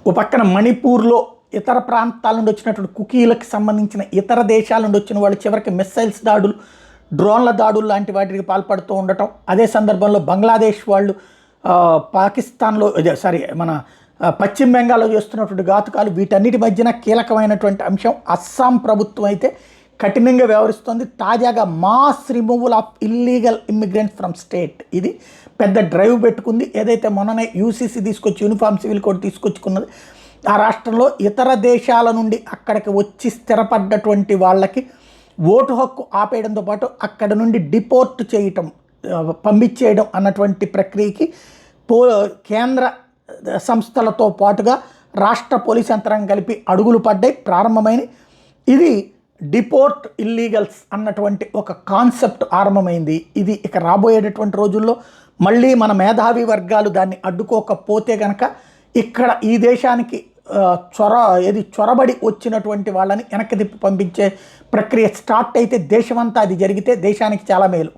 ఓ పక్కన మణిపూర్లో ఇతర ప్రాంతాల నుండి వచ్చినటువంటి కుకీలకు సంబంధించిన ఇతర దేశాల నుండి వచ్చిన వాళ్ళు చివరికి మిస్సైల్స్ దాడులు, డ్రోన్ల దాడులు లాంటి వాటికి పాల్పడుతూ ఉండటం. అదే సందర్భంలో బంగ్లాదేశ్ వాళ్ళు పాకిస్తాన్లో మన పశ్చిమ బెంగాల్లో చేస్తున్నటువంటి ఘాతుకాలు, వీటన్నిటి మధ్యన కీలకమైనటువంటి అంశం అస్సాం ప్రభుత్వం అయితే కఠినంగా వ్యవహరిస్తుంది. తాజాగా mass removal of illegal immigrants from state, ఇది పెద్ద డ్రైవ్ పెట్టుకుంది. ఏదైతే మొన్ననే యూసీసీ తీసుకొచ్చి యూనిఫామ్ సివిల్ కోడ్ తీసుకొచ్చుకున్నది, ఆ రాష్ట్రంలో ఇతర దేశాల నుండి అక్కడికి వచ్చి స్థిరపడ్డటువంటి వాళ్ళకి ఓటు హక్కు ఆపేయడంతో పాటు అక్కడ నుండి డిపోర్ట్ చేయటం, పంపించేయడం అన్నటువంటి ప్రక్రియకి కేంద్ర సంస్థలతో పాటుగా రాష్ట్ర పోలీస్ యంత్రాంగం కలిపి అడుగులు పడ్డాయి, ప్రారంభమైన. ఇది డిపోర్ట్ ఇల్లీగల్స్ అన్నటువంటి ఒక కాన్సెప్ట్ ఆరంభమైంది. ఇది ఇక రాబోయేటటువంటి రోజుల్లో మళ్ళీ మన మేధావి వర్గాలు దాన్ని అడ్డుకోకపోతే కనుక ఇక్కడ ఈ దేశానికి చొరబడి వచ్చినటువంటి వాళ్ళని వెనక్కి తిప్పి పంపించే ప్రక్రియ స్టార్ట్ అయితే దేశమంతా అది జరిగితే దేశానికి చాలా మేలు.